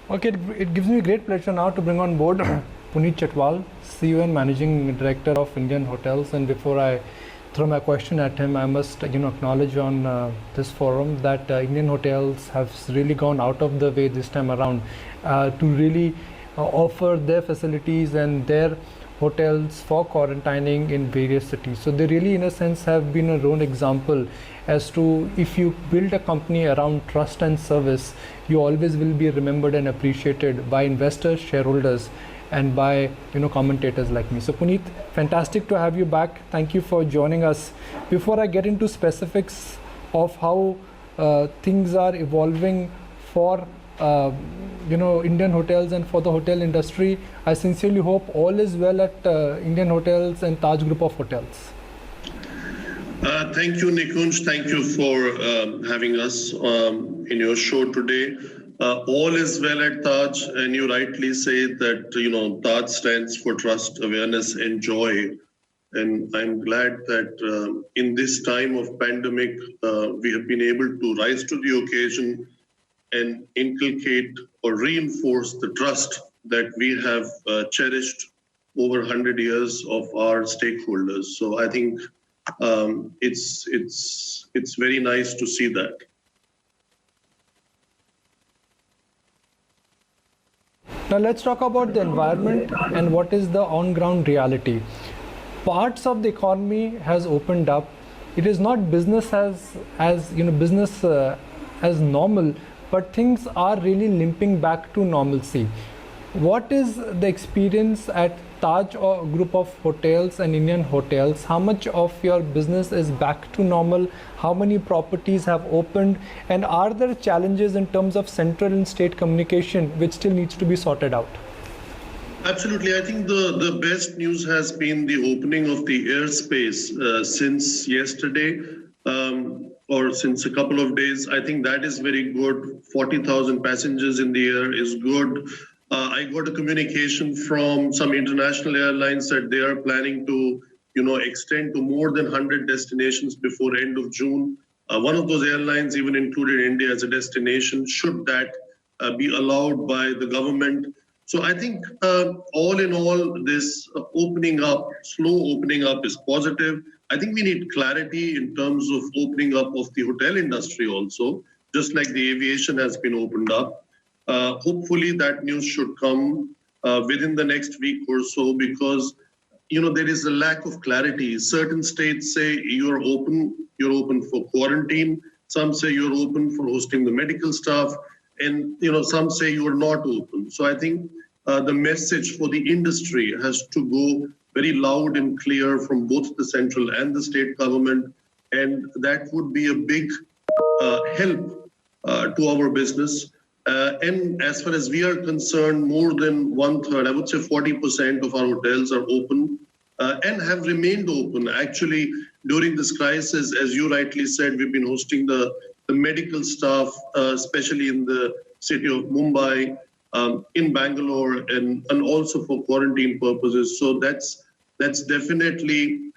Okay, it gives me great pleasure now to bring on board Puneet Chhatwal, CEO and Managing Director of Indian Hotels. And before I throw my question at him, I must acknowledge on this forum that Indian Hotels have really gone out of the way this time around to really offer their facilities and their hotels for quarantining in various cities. So they really, in a sense, have been a own example as to if you build a company around trust and service, you always will be remembered and appreciated by investors, shareholders, and by commentators like me. So Puneet, fantastic to have you back. Thank you for joining us. Before I get into specifics of how things are evolving for Indian hotels and for the hotel industry, I sincerely hope all is well at Indian Hotels and Taj Group of Hotels. Thank you, Nikunj. Thank you for having us in your show today. All is well at Taj, and you rightly say that Taj stands for trust, awareness, and joy. And I'm glad that in this time of pandemic, we have been able to rise to the occasion and inculcate or reinforce the trust that we have cherished over 100 years of our stakeholders. So I think it's very nice to see that. Now let's talk about the environment and what is the on-ground reality. Parts of the economy has opened up. It is not business as normal, but things are really limping back to normalcy. What is the experience at Taj Group of Hotels and Indian Hotels? How much of your business is back to normal? How many properties have opened? And are there challenges in terms of central and state communication which still needs to be sorted out? Absolutely. I think the best news has been the opening of the airspace since yesterday. Or since a couple of days. I think that is very good. 40,000 passengers in the air is good. I got a communication from some international airlines that they are planning to, extend to more than 100 destinations before end of June. One of those airlines even included India as a destination, should that be allowed by the government. So I think all in all, this opening up, slow opening up is positive. I think we need clarity in terms of opening up of the hotel industry also, just like the aviation has been opened up. Hopefully that news should come within the next week or so, because there is a lack of clarity. Certain states say you're open for quarantine. Some say you're open for hosting the medical staff, and some say you're not open. So I think the message for the industry has to go very loud and clear from both the central and the state government, and that would be a big help to our business. And as far as we are concerned, more than 1/3, I would say 40% of our hotels are open and have remained open. Actually, during this crisis, as you rightly said, we've been hosting the medical staff, especially in the city of Mumbai, in Bangalore, and also for quarantine purposes. So that's definitely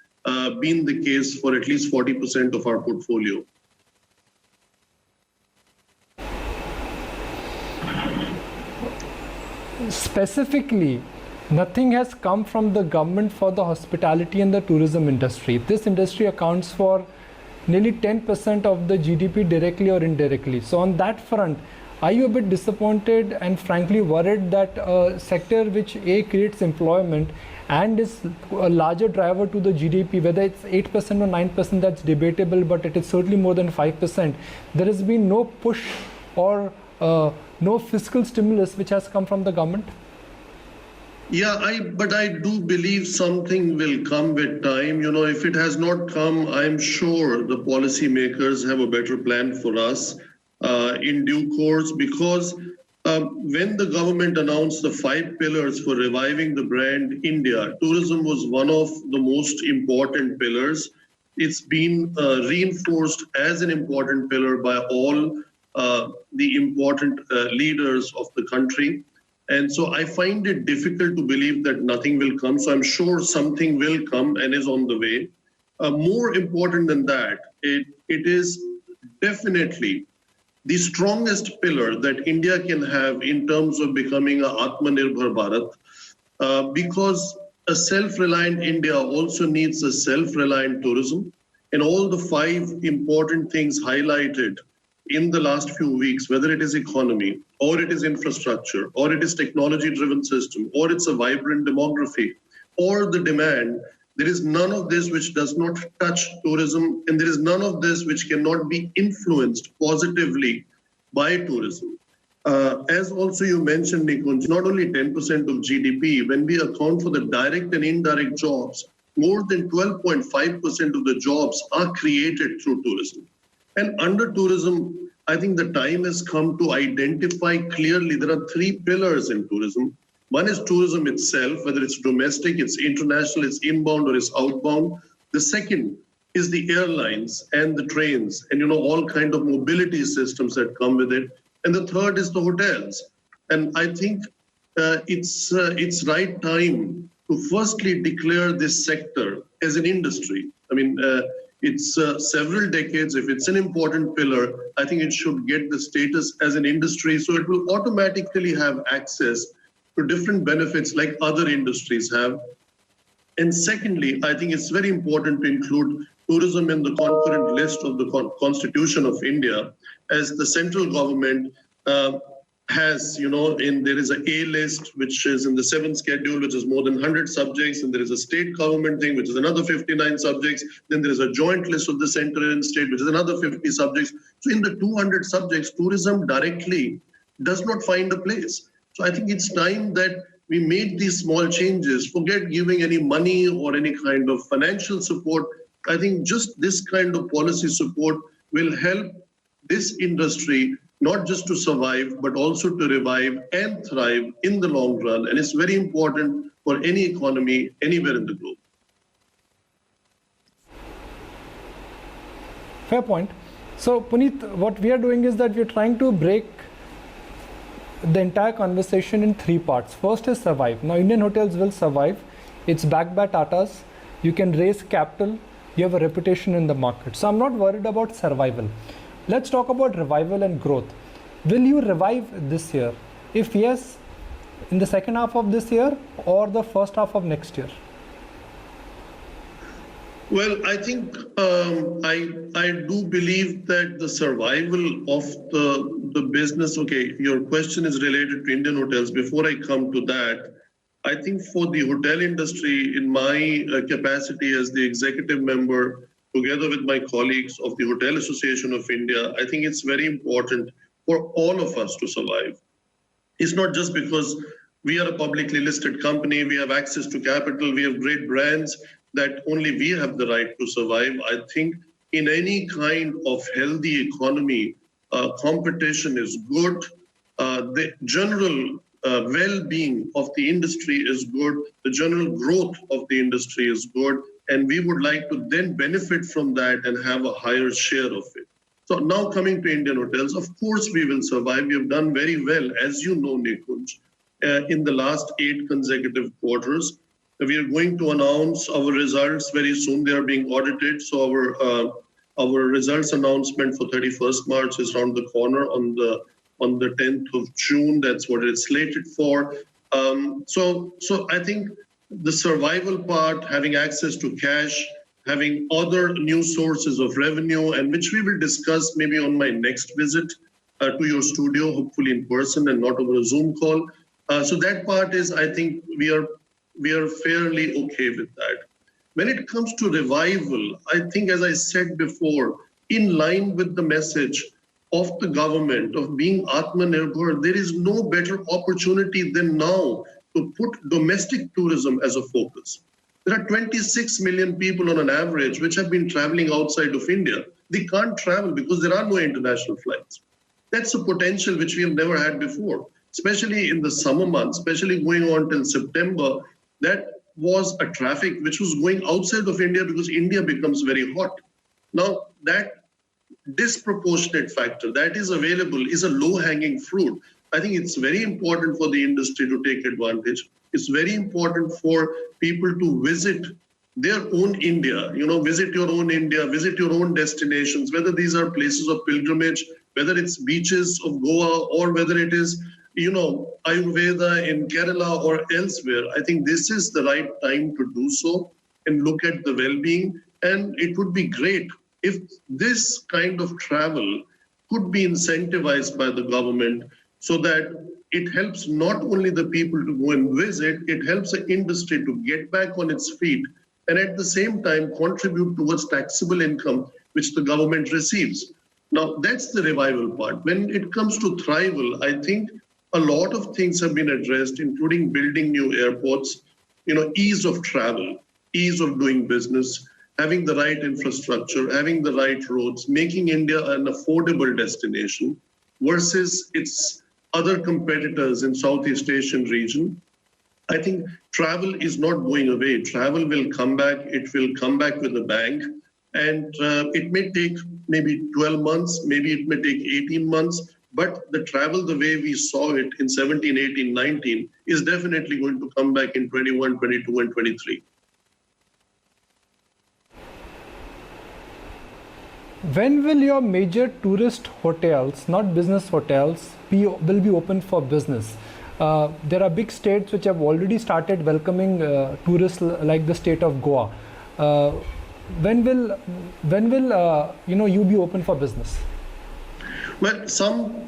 been the case for at least 40% of our portfolio. Specifically, nothing has come from the government for the hospitality and the tourism industry. This industry accounts for nearly 10% of the GDP directly or indirectly. So on that front, are you a bit disappointed and frankly worried that a sector which creates employment and is a larger driver to the GDP, whether it's 8% or 9%, that's debatable, but it is certainly more than 5%. There has been no push or no fiscal stimulus which has come from the government? Yeah, but I do believe something will come with time. If it has not come, I'm sure the policymakers have a better plan for us in due course, because when the government announced the 5 pillars for reviving the brand India, tourism was one of the most important pillars. It's been reinforced as an important pillar by all the important leaders of the country. And so I find it difficult to believe that nothing will come. So I'm sure something will come and is on the way. More important than that, it is definitely the strongest pillar that India can have in terms of becoming a Atmanirbhar Bharat, because a self-reliant India also needs a self-reliant tourism, and all the five important things highlighted in the last few weeks, whether it is economy, or it is infrastructure, or it is technology-driven system, or it's a vibrant demography, or the demand, there is none of this which does not touch tourism, and there is none of this which cannot be influenced positively by tourism. As also you mentioned, Nikunj, not only 10% of GDP, when we account for the direct and indirect jobs, more than 12.5% of the jobs are created through tourism. And under tourism, I think the time has come to identify clearly there are three pillars in tourism. One is tourism itself, whether it's domestic, it's international, it's inbound or it's outbound. The second is the airlines and the trains and all kind of mobility systems that come with it. And the third is the hotels. And I think it's right time to firstly declare this sector as an industry. I mean, it's several decades. If it's an important pillar, I think it should get the status as an industry, so it will automatically have access to different benefits like other industries have. And secondly, I think it's very important to include tourism in the concurrent list of the Constitution of India, as the central government has, there is a A list, which is in the 7th schedule, which is more than 100 subjects, and there is a state government thing, which is another 59 subjects. Then there is a joint list of the center and state, which is another 50 subjects. So in the 200 subjects, tourism directly does not find a place. So I think it's time that we make these small changes, forget giving any money or any kind of financial support. I think just this kind of policy support will help this industry not just to survive, but also to revive and thrive in the long run. And it's very important for any economy anywhere in the globe. Fair point. So, Puneet, what we are doing is that we are trying to break the entire conversation in three parts. First is survive. Now, Indian hotels will survive. It's backed by Tatas. You can raise capital. You have a reputation in the market. So, I'm not worried about survival. Let's talk about revival and growth. Will you revive this year? If yes, in the second half of this year or the first half of next year? Well, I think I do believe that the survival of the business, okay, your question is related to Indian hotels. Before I come to that, I think for the hotel industry, in my capacity as the executive member, together with my colleagues of the Hotel Association of India, I think it's very important for all of us to survive. It's not just because we are a publicly listed company, we have access to capital, we have great brands, that only we have the right to survive. I think in any kind of healthy economy, competition is good. The general well-being of the industry is good. The general growth of the industry is good. And we would like to then benefit from that and have a higher share of it. So now coming to Indian hotels, of course we will survive. We have done very well, as you know, Nikunj, in the last 8 consecutive quarters. We are going to announce our results very soon. They are being audited. So our results announcement for 31st March is around the corner on the 10th of June. That's what it's slated for. So I think the survival part, having access to cash, having other new sources of revenue, and which we will discuss maybe on my next visit to your studio, hopefully in person and not over a Zoom call. So that part is, I think we are fairly okay with that. When it comes to revival, I think, as I said before, in line with the message of the government of being Atmanirbhar, there is no better opportunity than now to put domestic tourism as a focus. There are 26 million people on an average which have been traveling outside of India. They can't travel because there are no international flights. That's a potential which we have never had before, especially in the summer months, especially going on till September. That was a traffic which was going outside of India because India becomes very hot. Now, that disproportionate factor that is available is a low-hanging fruit. I think it's very important for the industry to take advantage. It's very important for people to visit their own India, visit your own India, visit your own destinations, whether these are places of pilgrimage, whether it's beaches of Goa or whether it is, Ayurveda in Kerala or elsewhere. I think this is the right time to do so and look at the well-being. And it would be great if this kind of travel could be incentivized by the government so that it helps not only the people to go and visit, it helps the industry to get back on its feet and at the same time contribute towards taxable income which the government receives. Now, that's the revival part. When it comes to thrival, I think a lot of things have been addressed, including building new airports, ease of travel, ease of doing business, having the right infrastructure, having the right roads, making India an affordable destination versus its other competitors in Southeast Asian region. I think travel is not going away. Travel will come back. It will come back with a bang. And it may take maybe 12 months, maybe it may take 18 months, but the travel, the way we saw it in 17, 18, 19, is definitely going to come back in 21, 22, and 23. When will your major tourist hotels, not business hotels, will be open for business? There are big states which have already started welcoming tourists, like the state of Goa. When will you be open for business? Well,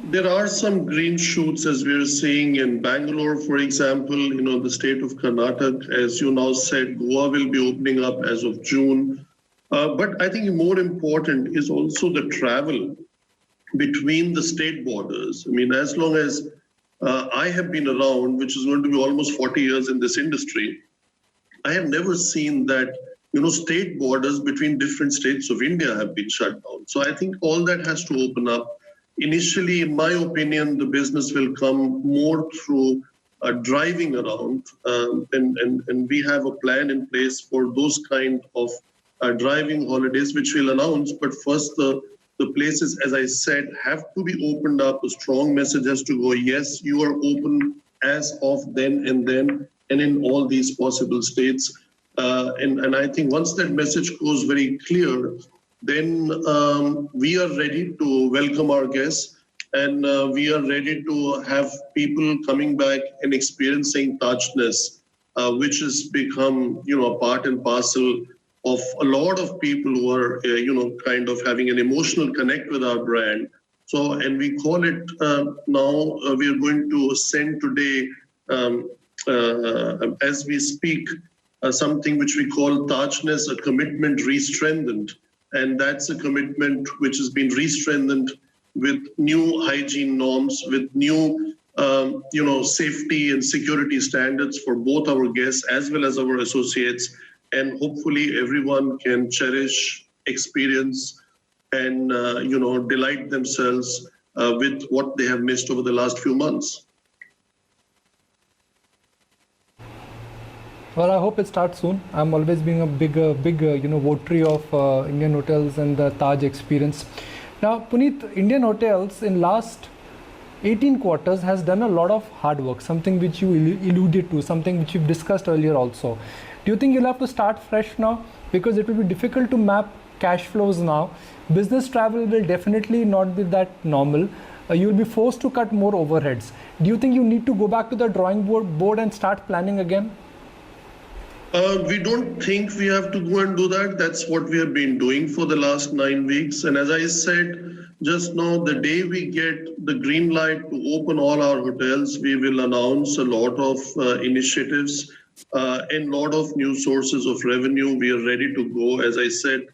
there are some green shoots, as we are seeing in Bangalore, for example, the state of Karnataka, as you now said, Goa will be opening up as of June. But I think more important is also the travel between the state borders. I mean, as long as I have been around, which is going to be almost 40 years in this industry, I have never seen that, state borders between different states of India have been shut down. So I think all that has to open up. Initially, in my opinion, the business will come more through driving around, and we have a plan in place for those kind of driving holidays, which we'll announce. But first, the places, as I said, have to be opened up. A strong message has to go, yes, you are open as of then and in all these possible states. And I think once that message goes very clear, then we are ready to welcome our guests, and we are ready to have people coming back and experiencing Tajness, which has become, a part and parcel of a lot of people who are, kind of having an emotional connect with our brand. So, and we call it now, we are going to send today, as we speak, something which we call Tajness, a commitment re-strengthened. And that's a commitment which has been re-strengthened with new hygiene norms, with new, safety and security standards for both our guests as well as our associates. And hopefully everyone can cherish, experience, and, delight themselves with what they have missed over the last few months. Well, I hope it starts soon. I'm always being a big votary of Indian hotels and the Taj experience. Now, Puneet, Indian hotels in last 18 quarters has done a lot of hard work, something which you alluded to, something which you've discussed earlier also. Do you think you'll have to start fresh now? Because it will be difficult to map cash flows now. Business travel will definitely not be that normal. You'll be forced to cut more overheads. Do you think you need to go back to the drawing board and start planning again? We don't think we have to go and do that. That's what we have been doing for the last 9 weeks. And as I said just now, the day we get the green light to open all our hotels, we will announce a lot of initiatives and a lot of new sources of revenue. We are ready to go. As I said,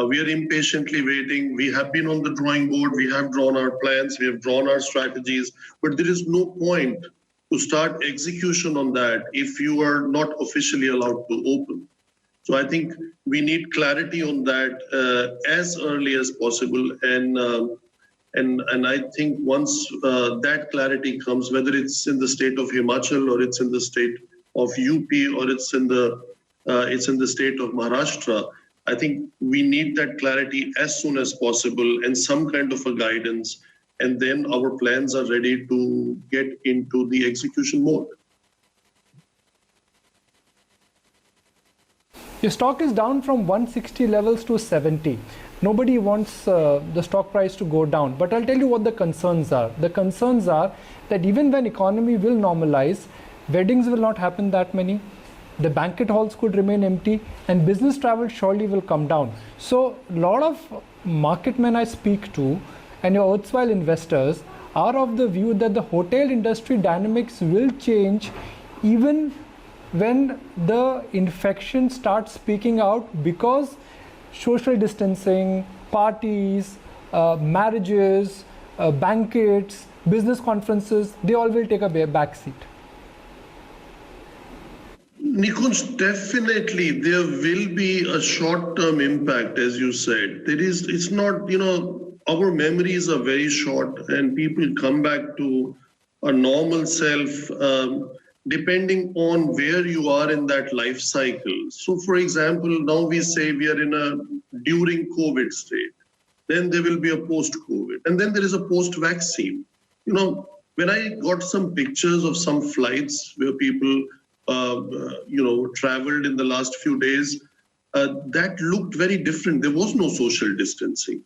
we are impatiently waiting. We have been on the drawing board. We have drawn our plans. We have drawn our strategies. But there is no point to start execution on that if you are not officially allowed to open. So I think we need clarity on that as early as possible. And I think once that clarity comes, whether it's in the state of Himachal or it's in the state of UP or it's in the state of Maharashtra, I think we need that clarity as soon as possible and some kind of a guidance. And then our plans are ready to get into the execution mode. Your stock is down from 160 levels to 70. Nobody wants the stock price to go down. But I'll tell you what the concerns are. The concerns are that even when economy will normalize, weddings will not happen that many. The banquet halls could remain empty, and business travel surely will come down. So a lot of market men I speak to and your erstwhile investors are of the view that the hotel industry dynamics will change even when the infection starts speaking out, because social distancing, parties, marriages, banquets, business conferences, they all will take a back seat. Nikunj, definitely there will be a short-term impact, as you said. It's not, our memories are very short and people come back to a normal self depending on where you are in that life cycle. So for example, now we say we are in a during COVID state, then there will be a post-COVID, and then there is a post-vaccine. When I got some pictures of some flights where people traveled in the last few days, that looked very different. There was no social distancing.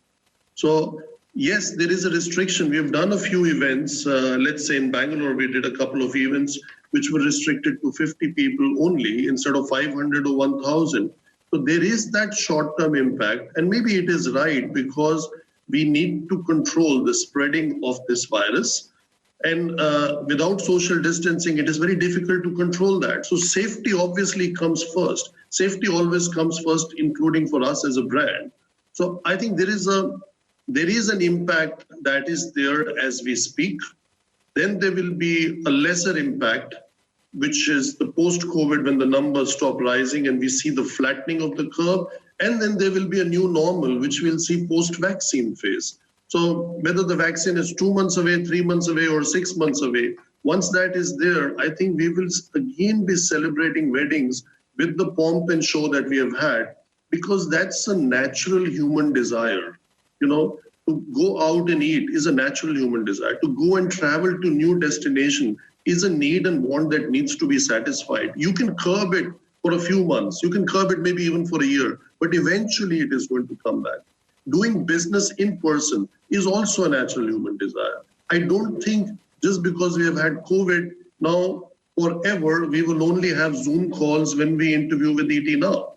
So yes, there is a restriction. We have done a few events. Let's say in Bangalore, we did a couple of events which were restricted to 50 people only instead of 500 or 1,000. So there is that short-term impact. And maybe it is right because we need to control the spreading of this virus. And without social distancing, it is very difficult to control that. So safety obviously comes first. Safety always comes first, including for us as a brand. So I think there is an impact that is there as we speak. Then there will be a lesser impact, which is the post-COVID, when the numbers stop rising and we see the flattening of the curve. And then there will be a new normal, which we'll see post-vaccine phase. So whether the vaccine is 2 months away, 3 months away, or 6 months away, once that is there, I think we will again be celebrating weddings with the pomp and show that we have had, because that's a natural human desire. To go out and eat is a natural human desire. To go and travel to new destination is a need and want that needs to be satisfied. You can curb it for a few months. You can curb it maybe even for a year, but eventually it is going to come back. Doing business in person is also a natural human desire. I don't think just because we have had COVID now forever, we will only have Zoom calls when we interview with ET Now.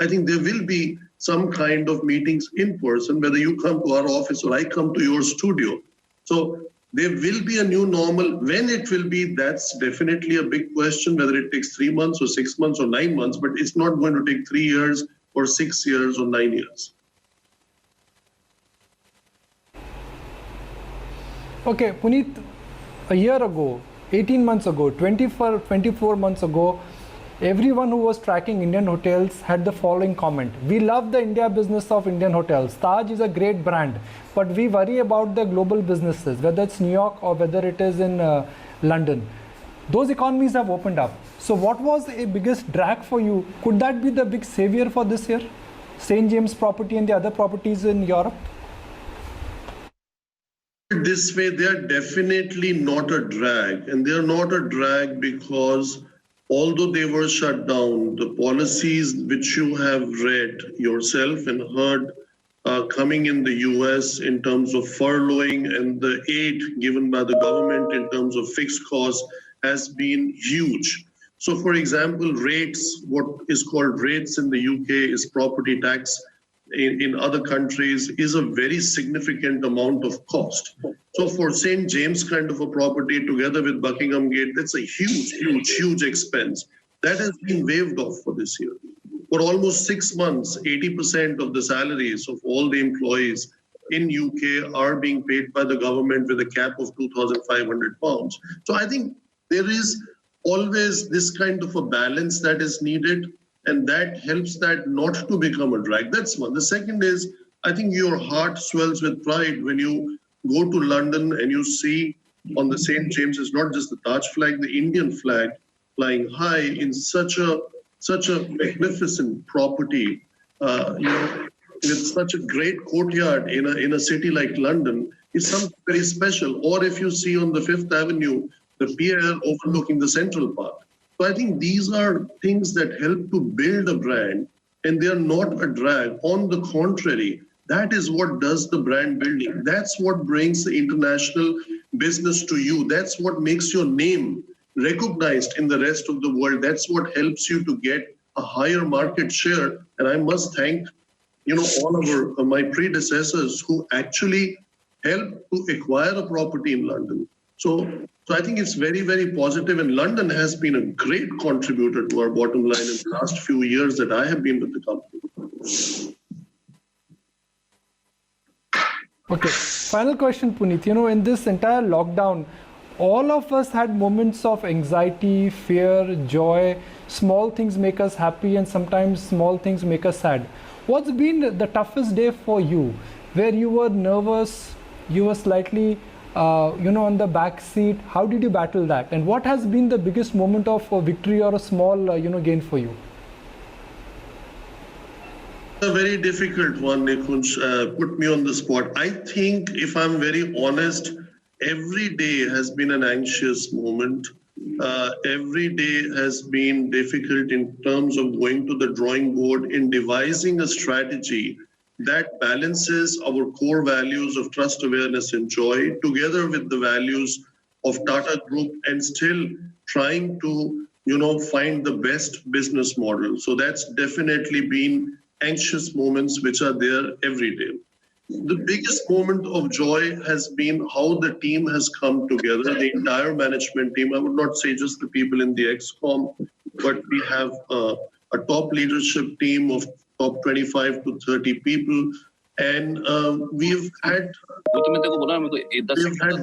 I think there will be some kind of meetings in person, whether you come to our office or I come to your studio. So there will be a new normal. When it will be, that's definitely a big question, whether it takes 3 months or 6 months or 9 months, but it's not going to take 3 years or 6 years or 9 years. Okay, Puneet, a year ago, 18 months ago, 24 months ago, everyone who was tracking Indian hotels had the following comment: we love the India business of Indian hotels. Taj is a great brand, but we worry about the global businesses, whether it's New York or whether it is in London. Those economies have opened up. So what was the biggest drag for you? Could that be the big savior for this year? St. James property and the other properties in Europe? This way, they are definitely not a drag. And they are not a drag because although they were shut down, the policies which you have read yourself and heard coming in the US in terms of furloughing and the aid given by the government in terms of fixed costs has been huge. So for example, rates, what is called rates in the UK is property tax. In other countries is a very significant amount of cost. So for St. James kind of a property together with Buckingham Gate, that's a huge expense. That has been waived off for this year. For almost 6 months, 80% of the salaries of all the employees in UK are being paid by the government with a cap of £2,500. So I think there is always this kind of a balance that is needed, and that helps that not to become a drag. That's one. The second is, I think your heart swells with pride when you go to London and you see on the St. James's not just the Taj flag, the Indian flag flying high in such a magnificent property, with such a great courtyard in a city like London. It's something very special. Or if you see on the Fifth Avenue, the pier overlooking the Central Park. So I think these are things that help to build a brand, and they are not a drag. On the contrary, That is what does the brand building. That's what brings the international business to you. That's what makes your name recognized in the rest of the world. That's what helps you to get a higher market share. And I must thank, all of my predecessors who actually helped to acquire a property in London. So I think it's very, very positive. And London has been a great contributor to our bottom line in the last few years that I have been with the company. Okay, final question, Puneet. In this entire lockdown, all of us had moments of anxiety, fear, joy. Small things make us happy and sometimes small things make us sad. What's been the toughest day for you, where you were nervous, you were slightly, on the back seat? How did you battle that? And what has been the biggest moment of victory or a small, gain for you? A very difficult one, Nikunj. Put me on the spot. I think, if I'm very honest, every day has been an anxious moment. Every day has been difficult in terms of going to the drawing board in devising a strategy that balances our core values of trust, awareness, and joy together with the values of Tata Group, and still trying to, find the best business model. So that's definitely been anxious moments which are there every day. The biggest moment of joy has been how the team has come together, the entire management team. I would not say just the people in the ExCom, but we have a top leadership team of top 25 to 30 people. And we've had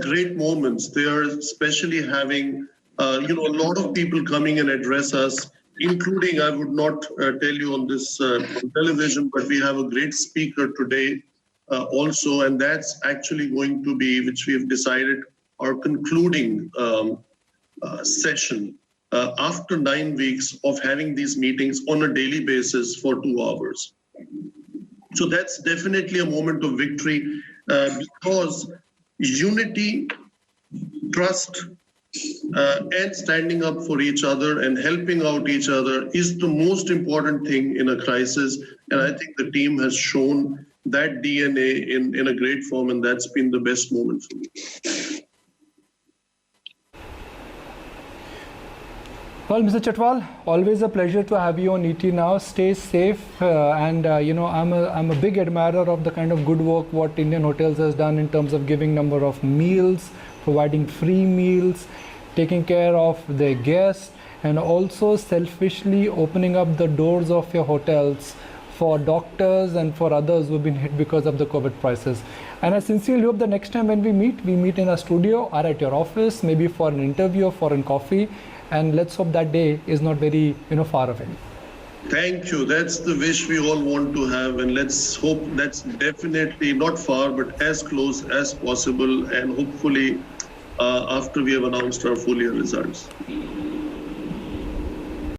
great moments. They are especially having, a lot of people coming and address us, including, I would not tell you on this on television, but we have a great speaker today also, and that's actually going to be, which we have decided, our concluding session after 9 weeks of having these meetings on a daily basis for 2 hours. So that's definitely a moment of victory because unity, trust, and standing up for each other and helping out each other is the most important thing in a crisis. And I think the team has shown that DNA in a great form, and that's been the best moment for me. Well, Mr. Chhatwal, always a pleasure to have you on ET Now. Stay safe, and I'm a big admirer of the kind of good work what Indian Hotels has done in terms of giving number of meals, providing free meals, taking care of their guests, and also selfishly opening up the doors of your hotels for doctors and for others who have been hit because of the COVID crisis. And I sincerely hope the next time when we meet in a studio or at your office, maybe for an interview or for a coffee. And let's hope that day is not very, far away. Thank you. That's the wish we all want to have. And let's hope that's definitely not far, but as close as possible. And hopefully after we have announced our full year results.